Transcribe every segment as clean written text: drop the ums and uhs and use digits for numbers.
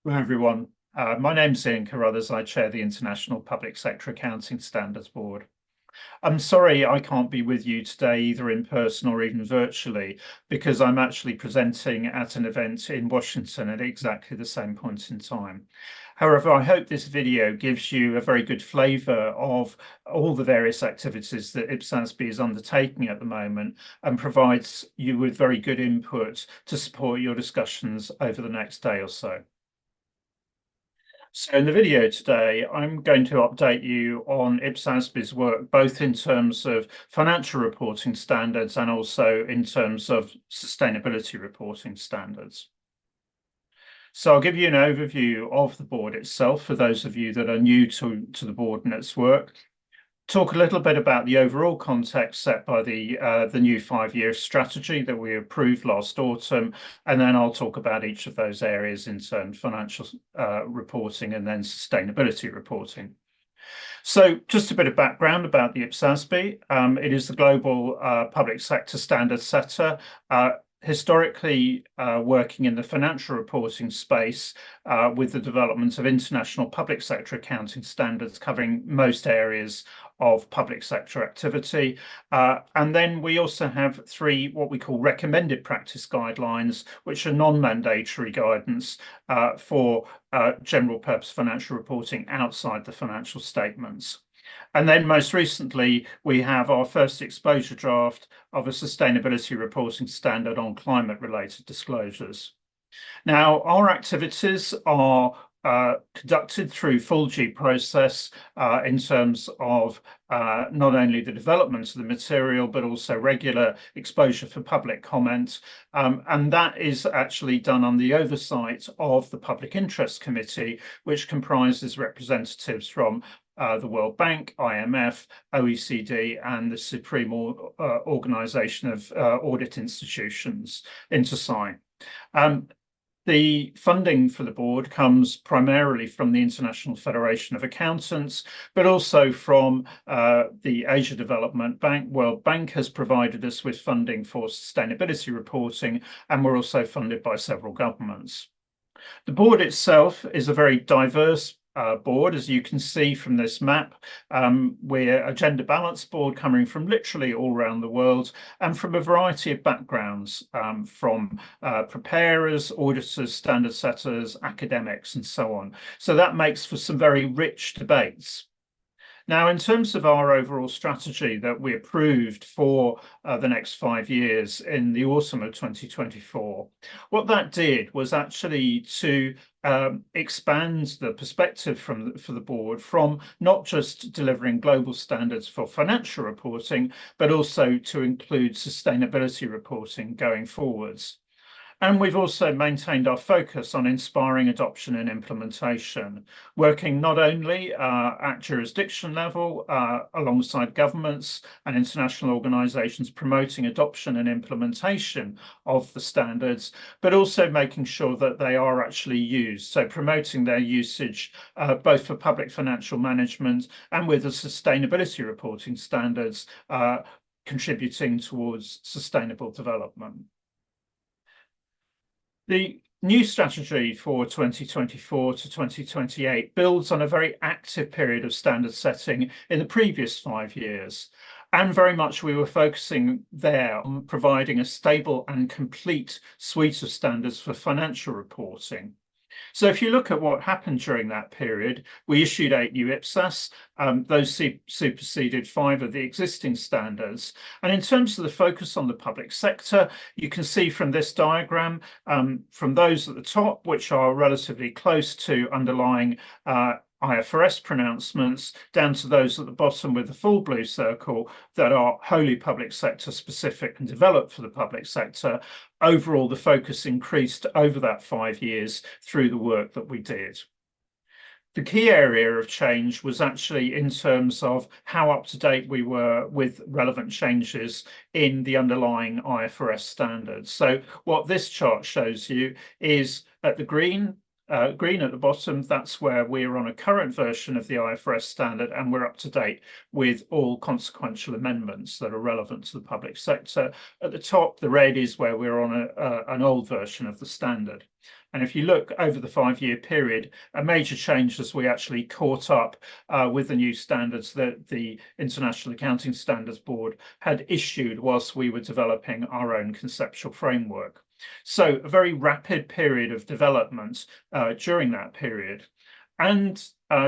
Hello, everyone. My name's Ian Carruthers. I chair the International Public Sector Accounting Standards Board. I'm sorry I can't be with you today, either in person or even virtually, because I'm actually presenting at an event in Washington at exactly the same point in time. However, I hope this video gives you a very good flavour of all the various activities that IPSASB is undertaking at the moment and provides you with very good input to support your discussions over the next day or so. So in the video today, I'm going to update you on IPSASB's work, both in terms of financial reporting standards and also in terms of sustainability reporting standards. So I'll give you an overview of the board itself for those of you that are new to the board and its work. Talk a little bit about the overall context set by the new 5-year strategy that we approved last autumn, and then I'll talk about each of those areas in terms of financial reporting and then sustainability reporting. So just a bit of background about the IPSASB. It is the global public sector standard setter. Historically working in the financial reporting space with the development of international public sector accounting standards covering most areas of public sector activity. And then we also have 3 what we call recommended practice guidelines, which are non-mandatory guidance for general purpose financial reporting outside the financial statements. And then most recently, we have our first exposure draft of a sustainability reporting standard on climate-related disclosures. Now, our activities are conducted through full G process in terms of not only the development of the material, but also regular exposure for public comment. And that is actually done on the oversight of the Public Interest Committee, which comprises representatives from the World Bank, IMF, OECD, and the Supreme Organization of Audit Institutions, INTERSI. The funding for the board comes primarily from the International Federation of Accountants, but also from the Asia Development Bank. WorldBank has provided us with funding for sustainability reporting, and we're also funded by several governments. The board itself is a very diverse board, as you can see from this map. We're a gender balanced board coming from literally all around the world and from a variety of backgrounds, from preparers, auditors, standard setters, academics, and so on. So that makes for some very rich debates. Now, in terms of our overall strategy that we approved for the next 5 years in the autumn of 2024, what that did was actually to expand the perspective for the board from not just delivering global standards for financial reporting, but also to include sustainability reporting going forwards. And we've also maintained our focus on inspiring adoption and implementation, working not only at jurisdiction level alongside governments and international organizations promoting adoption and implementation of the standards, but also making sure that they are actually used. So promoting their usage both for public financial management and with the sustainability reporting standards contributing towards sustainable development. The new strategy for 2024 to 2028 builds on a very active period of standard setting in the previous 5 years. And very much we were focusing there on providing a stable and complete suite of standards for financial reporting. So if you look at what happened during that period, we issued 8 new IPSAS. Those superseded 5 of the existing standards. And in terms of the focus on the public sector, you can see from this diagram, from those at the top, which are relatively close to underlying IFRS pronouncements, down to those at the bottom with the full blue circle that are wholly public sector specific and developed for the public sector. Overall, the focus increased over that 5 years through the work that we did. The key area of change was actually in terms of how up to date we were with relevant changes in the underlying IFRS standards. So what this chart shows you is at the green at the bottom, that's where we're on a current version of the IFRS standard and we're up to date with all consequential amendments that are relevant to the public sector. At the top, the red is where we're on an old version of the standard. And if you look over the 5-year period, a major change as we actually caught up with the new standards that the International Accounting Standards Board had issued whilst we were developing our own conceptual framework. So a very rapid period of development during that period. And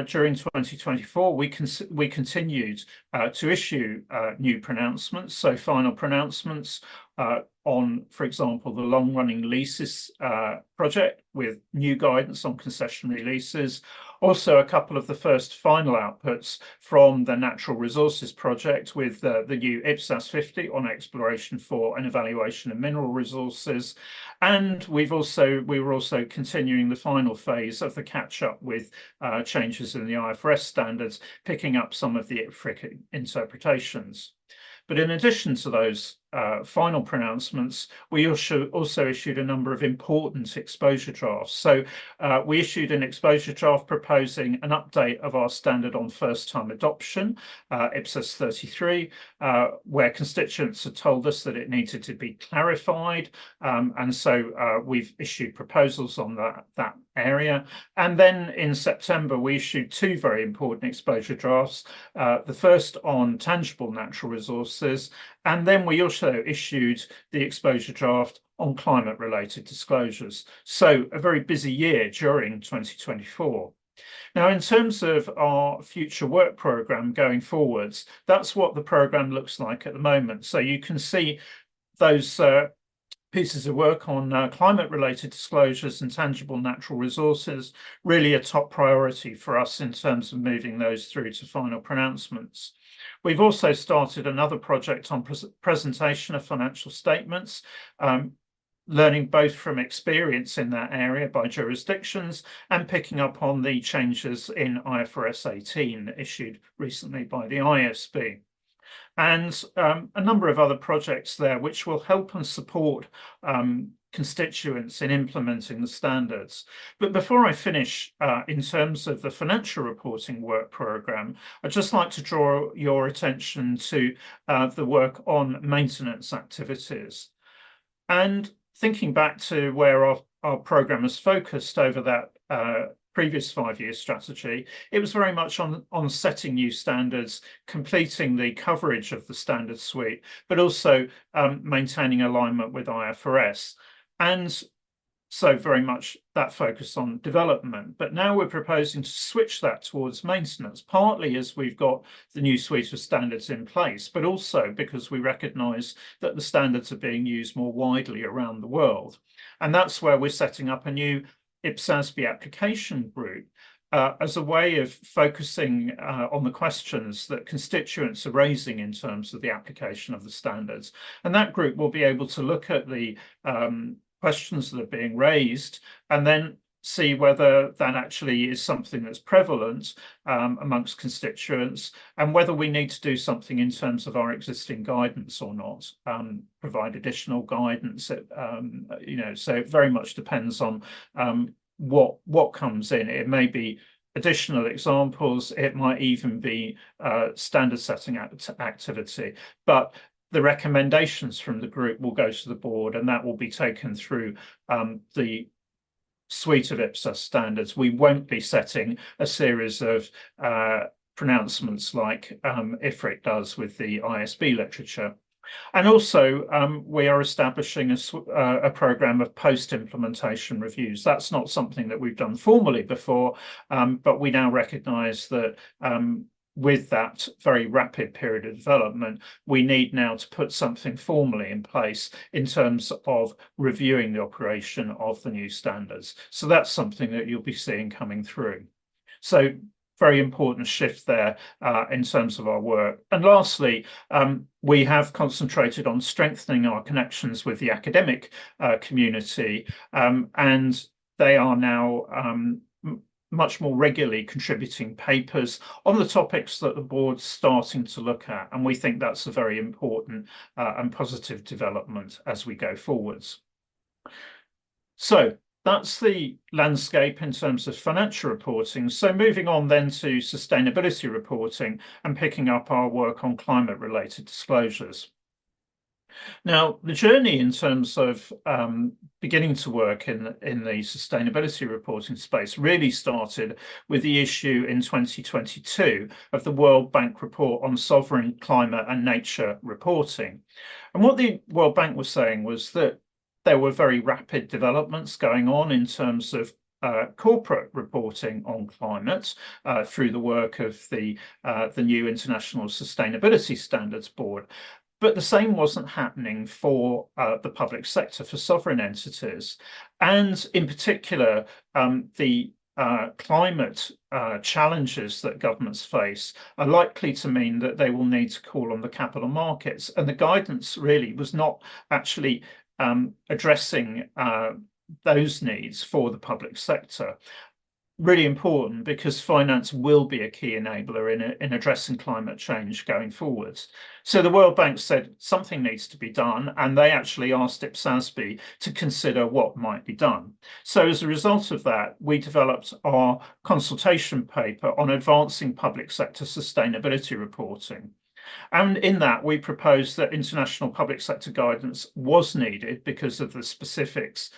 during 2024, we continued to issue new pronouncements, so final pronouncements on, for example, the long-running leases project with new guidance on concessionary leases. Also, a couple of the first final outputs from the natural resources project with the new IPSAS 50 on exploration for and evaluation of mineral resources. And we were also continuing the final phase of the catch-up with changes in the IFRS standards, picking up some of the IFRIC interpretations. But in addition to those final pronouncements, we also issued a number of important exposure drafts. So we issued an exposure draft proposing an update of our standard on first-time adoption, IPSAS 33, where constituents had told us that it needed to be clarified. And so we've issued proposals on that area. And then in September, we issued 2 very important exposure drafts, the first on tangible natural resources, and then we also issued the exposure draft on climate-related disclosures. So a very busy year during 2024. Now, in terms of our future work programme going forwards, that's what the programme looks like at the moment. So you can see those pieces of work on climate-related disclosures and tangible natural resources, really a top priority for us in terms of moving those through to final pronouncements. We've also started another project on presentation of financial statements, learning both from experience in that area by jurisdictions and picking up on the changes in IFRS 18 issued recently by the ISB. And a number of other projects there which will help and support constituents in implementing the standards. But before I finish, in terms of the financial reporting work programme, I'd just like to draw your attention to the work on maintenance activities. And thinking back to where our programme is focused over that previous 5-year strategy, it was very much on setting new standards, completing the coverage of the standard suite, but also maintaining alignment with IFRS. And so very much that focus on development. But now we're proposing to switch that towards maintenance, partly as we've got the new suite of standards in place, but also because we recognise that the standards are being used more widely around the world. And that's where we're setting up a new IPSASB application group as a way of focusing on the questions that constituents are raising in terms of the application of the standards. And that group will be able to look at the questions that are being raised and then see whether that actually is something that's prevalent amongst constituents and whether we need to do something in terms of our existing guidance or not, provide additional guidance. So it very much depends on what comes in. It may be additional examples, it might even be standard setting activity, but the recommendations from the group will go to the board and that will be taken through the suite of IPSAS standards. We won't be setting a series of pronouncements like IFRIC does with the ISB literature. And also, we are establishing a programme of post-implementation reviews. That's not something that we've done formally before, but we now recognise that with that very rapid period of development, we need now to put something formally in place in terms of reviewing the operation of the new standards. So that's something that you'll be seeing coming through. So very important shift there in terms of our work. And lastly, we have concentrated on strengthening our connections with the academic community, and they are now much more regularly contributing papers on the topics that the board's starting to look at. And we think that's a very important and positive development as we go forwards. So that's the landscape in terms of financial reporting. So moving on then to sustainability reporting and picking up our work on climate-related disclosures. Now, the journey in terms of beginning to work in the sustainability reporting space really started with the issue in 2022 of the World Bank report on sovereign climate and nature reporting. And what the World Bank was saying was that there were very rapid developments going on in terms of corporate reporting on climate through the work of the new International Sustainability Standards Board. But the same wasn't happening for the public sector, for sovereign entities. And in particular, the climate challenges that governments face are likely to mean that they will need to call on the capital markets. And the guidance really was not actually addressing those needs for the public sector. Really important because finance will be a key enabler in addressing climate change going forwards. So the World Bank said something needs to be done, and they actually asked IPSASB to consider what might be done. So as a result of that, we developed our consultation paper on advancing public sector sustainability reporting. And in that, we proposed that international public sector guidance was needed because of the specifics,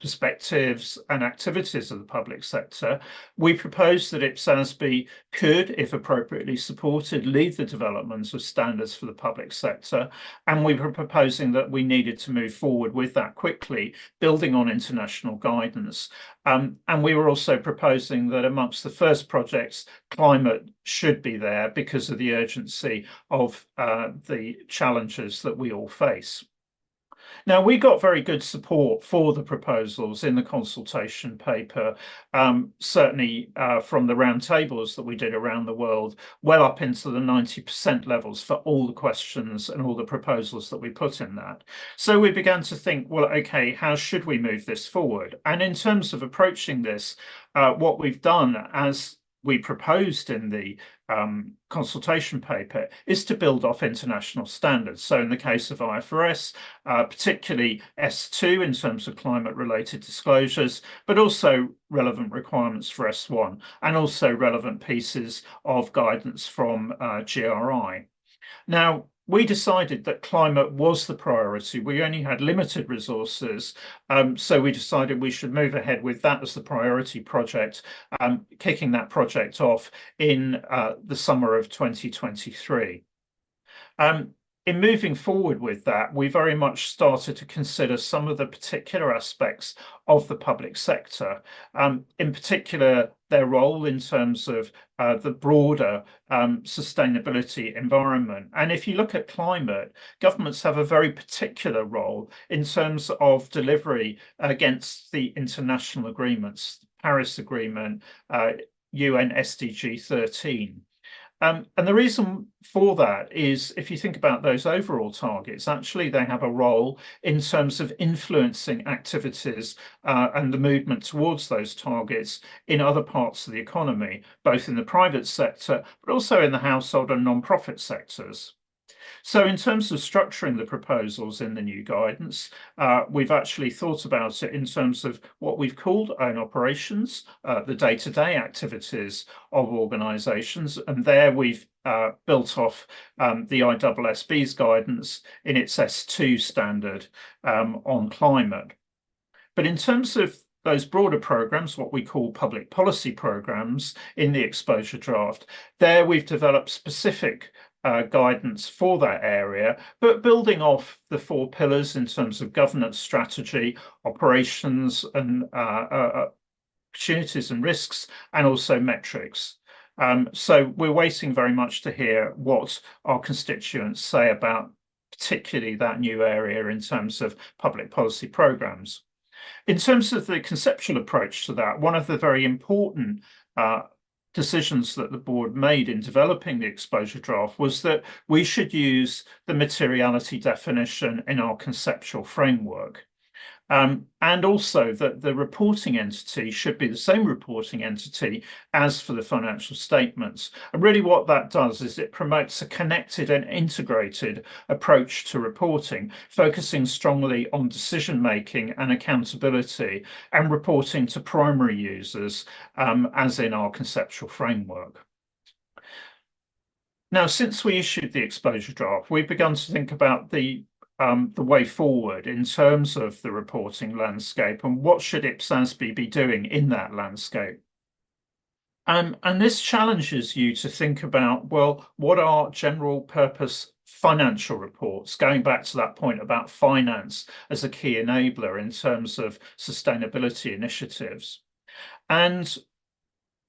perspectives and activities of the public sector. We proposed that IPSASB could, if appropriately supported, lead the development of standards for the public sector. And we were proposing that we needed to move forward with that quickly, building on international guidance. And we were also proposing that amongst the first projects, climate should be there because of the urgency of the challenges that we all face. Now, we got very good support for the proposals in the consultation paper, certainly from the roundtables that we did around the world, well up into the 90% levels for all the questions and all the proposals that we put in that. So we began to think, well, okay, how should we move this forward? And in terms of approaching this, what we've done as we proposed in the consultation paper is to build off international standards. So in the case of IFRS, particularly S2 in terms of climate-related disclosures, but also relevant requirements for S1, and also relevant pieces of guidance from GRI. Now, we decided that climate was the priority. We only had limited resources, so we decided we should move ahead with that as the priority project, kicking that project off in the summer of 2023. In moving forward with that, we very much started to consider some of the particular aspects of the public sector, in particular their role in terms of the broader sustainability environment. And if you look at climate, governments have a very particular role in terms of delivery against the international agreements, Paris Agreement, UN SDG 13. And the reason for that is if you think about those overall targets, actually they have a role in terms of influencing activities and the movement towards those targets in other parts of the economy, both in the private sector, but also in the household and non-profit sectors. So in terms of structuring the proposals in the new guidance, we've actually thought about it in terms of what we've called own operations, the day-to-day activities of organisations. And there we've built off the IPSASB's guidance in its S2 standard on climate. But in terms of those broader programs, what we call public policy programs in the exposure draft, there we've developed specific guidance for that area, but building off the 4 pillars in terms of governance strategy, operations and opportunities and risks, and also metrics. So we're waiting very much to hear what our constituents say about particularly that new area in terms of public policy programs. In terms of the conceptual approach to that, one of the very important decisions that the board made in developing the exposure draft was that we should use the materiality definition in our conceptual framework. And also that the reporting entity should be the same reporting entity as for the financial statements. And really what that does is it promotes a connected and integrated approach to reporting, focusing strongly on decision-making and accountability and reporting to primary users, as in our conceptual framework. Now, since we issued the exposure draft, we've begun to think about the the way forward in terms of the reporting landscape, and what should IPSASB be doing in that landscape? And this challenges you to think about, well, what are general purpose financial reports, going back to that point about finance as a key enabler in terms of sustainability initiatives. And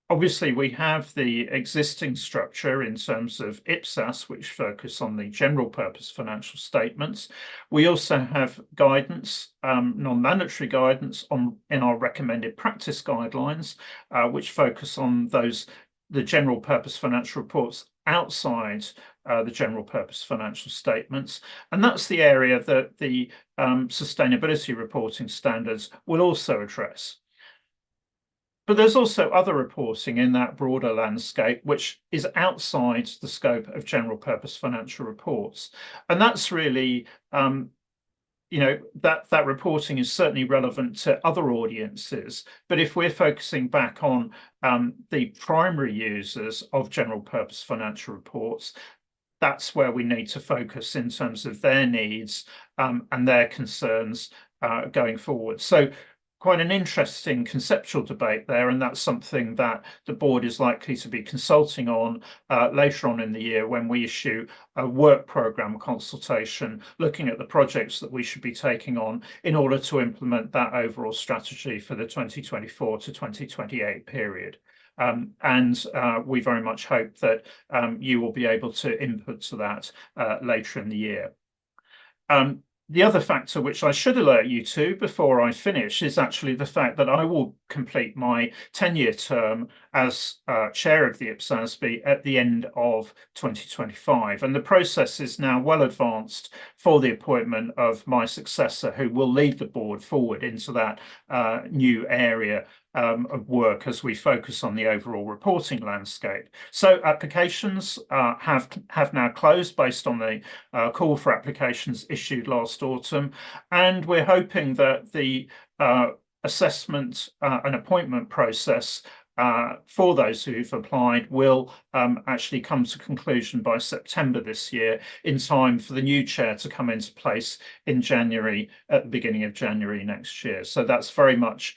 obviously, we have the existing structure in terms of IPSAS, which focus on the general purpose financial statements. We also have guidance, non-mandatory guidance in our recommended practice guidelines, which focus on the general purpose financial reports outside the general purpose financial statements. And that's the area that the sustainability reporting standards will also address. But there's also other reporting in that broader landscape, which is outside the scope of general purpose financial reports. And that's really, that reporting is certainly relevant to other audiences. But if we're focusing back on the primary users of general purpose financial reports, that's where we need to focus in terms of their needs and their concerns going forward. So quite an interesting conceptual debate there, and that's something that the board is likely to be consulting on later on in the year when we issue a work programme consultation looking at the projects that we should be taking on in order to implement that overall strategy for the 2024 to 2028 period. And we very much hope that you will be able to input to that later in the year. The other factor which I should alert you to before I finish is actually the fact that I will complete my 10-year term as chair of the IPSASB at the end of 2025. And the process is now well advanced for the appointment of my successor, who will lead the board forward into that new area of work as we focus on the overall reporting landscape. So applications have now closed based on the call for applications issued last autumn, and we're hoping that the assessment and appointment process for those who've applied will actually come to conclusion by September this year, in time for the new chair to come into place in January, at the beginning of January next year. So that's very much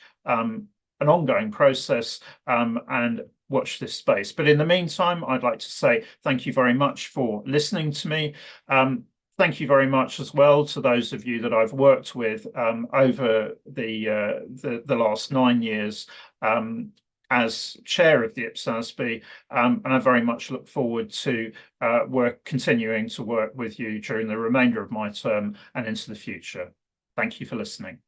an ongoing process, and watch this space. But in the meantime, I'd like to say thank you very much for listening to me. Thank you very much as well to those of you that I've worked with over the last 9 years as chair of the IPSASB, and I very much look forward to continuing to work with you during the remainder of my term and into the future. Thank you for listening.